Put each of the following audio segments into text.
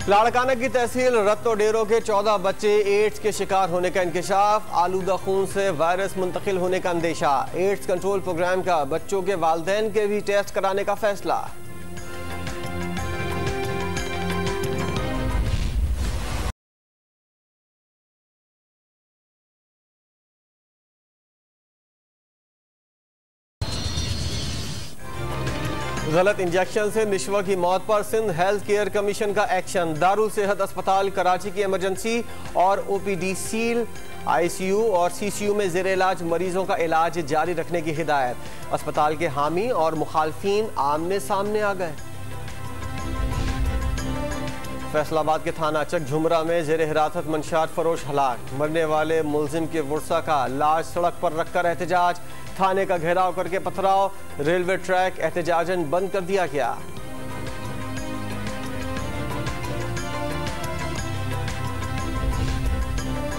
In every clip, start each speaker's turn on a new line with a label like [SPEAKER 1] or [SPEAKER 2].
[SPEAKER 1] लाड़काना की तहसील रत्तो डेरो के 14 बच्चे एड्स के शिकार होने का इंकशाफ। आलूदा खून से वायरस मुंतकिल होने का अंदेशा। एड्स कंट्रोल प्रोग्राम का बच्चों के वालिदैन के भी टेस्ट कराने का फैसला। गलत इंजेक्शन से निश्वा की मौत पर सिंध हेल्थ केयर कमीशन का एक्शन। दारुल सेहत अस्पताल कराची की इमरजेंसी और ओपीडी सील। आईसीयू और सीसीयू में जेर इलाज मरीजों का इलाज जारी रखने की हिदायत। अस्पताल के हामी और मुखालफीन आमने सामने आ गए। फैसलाबाद के थाना चक झुमरा में जेर हिरासत मंशात फरोश हलाक। मरने वाले मुलजिम के वर्सा का लाश सड़क पर रखकर एहतजाज। थाने का घेराव करके पथराव। रेलवे ट्रैक एहतजाजन बंद कर दिया गया।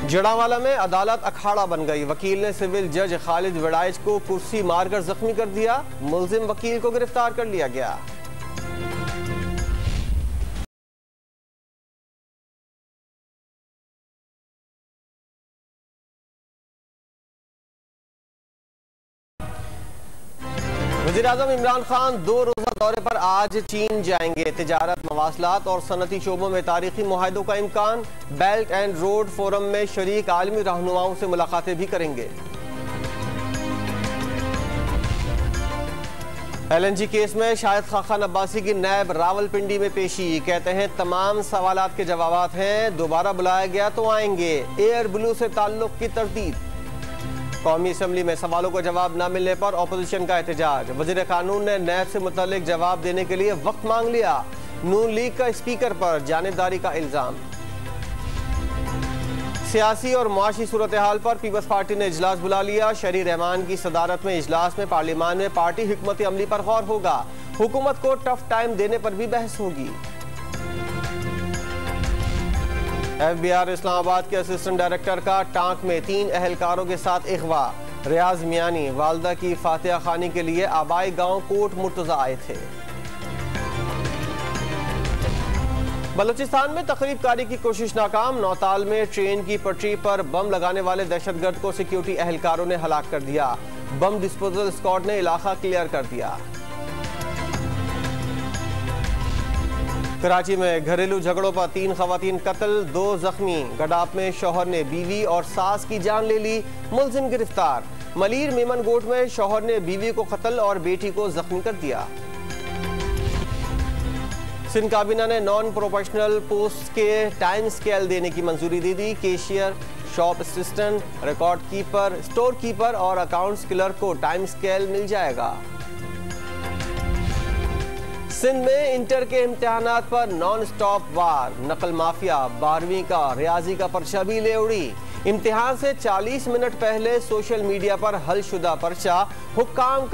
[SPEAKER 1] जड़ावाला में अदालत अखाड़ा बन गई। वकील ने सिविल जज खालिद वड़ाइज को कुर्सी मारकर जख्मी कर दिया। मुलजिम वकील को गिरफ्तार कर लिया गया। वज़ीर-ए-आज़म इमरान खान 2 रोज़ा दौरे पर आज चीन जाएंगे। तिजारत, मवासलात और सनती शोबों में तारीखी मुआहदों का इम्कान। बेल्ट एंड रोड फोरम में शरीक आलमी रहनुमाओं से मुलाकातें भी करेंगे। LNG केस में शाहिद खान अब्बासी की नैब रावलपिंडी में पेशी। कहते हैं तमाम सवालात के जवाबात हैं, दोबारा बुलाया गया तो आएंगे। एयर ब्लू से ताल्लुक की तरदीद। कौमी असम्बली में सवालों को जवाब न मिलने पर अपोजिशन का एहतजाज। वज़ीर कानून ने नैब से मुतल्लिक जवाब देने के लिए वक्त मांग लिया। नून लीग का स्पीकर पर जानिबदारी का इल्जाम। सियासी और मुआशी सूरत हाल पर पीपल्स पार्टी ने इजलास बुला लिया। शरी रहमान की सदारत में इजलास में पार्लियामान में पार्टी हिकमत अमली पर गौर होगा। हुकूमत को टफ टाइम देने पर भी बहस होगी। FBR इस्लामाबाद के असिस्टेंट डायरेक्टर का टांक में 3 अहलकारों के साथ अगवा। रियाज मियानी वालदा की फातिहा खानी के लिए आबाई गांव कोट मुर्तजा आए थे। बलूचिस्तान में तकरीबकारी की कोशिश नाकाम। नौताल में ट्रेन की पटरी पर बम लगाने वाले दहशतगर्द को सिक्योरिटी अहलकारों ने हलाक कर दिया। बम डिस्पोजल स्क्वाड ने इलाका क्लियर कर दिया। कराची में घरेलू झगड़ों पर 3 खवातीन कत्ल, 2 जख्मी। गडाप में शौहर ने बीवी और सास की जान ले ली। मुलजिम गिरफ्तार। मलीर मेमन गोट में शौहर ने बीवी को कत्ल और बेटी को जख्मी कर दिया। सिंध काबीना ने नॉन प्रोफेशनल पोस्ट के टाइम स्केल देने की मंजूरी दे दी। Cashier, shop assistant, record keeper, store keeper और अकाउंट्स क्लर्क को टाइम स्केल मिल जाएगा। सिंध में इंटर के इम्तिहानात पर नॉन स्टॉप वार। नकल माफिया 12वीं का रियाजी का पर्चा भी ले उड़ी। इम्तिहान से 40 मिनट पहले सोशल मीडिया पर हल शुदा पर्चा हुक्काम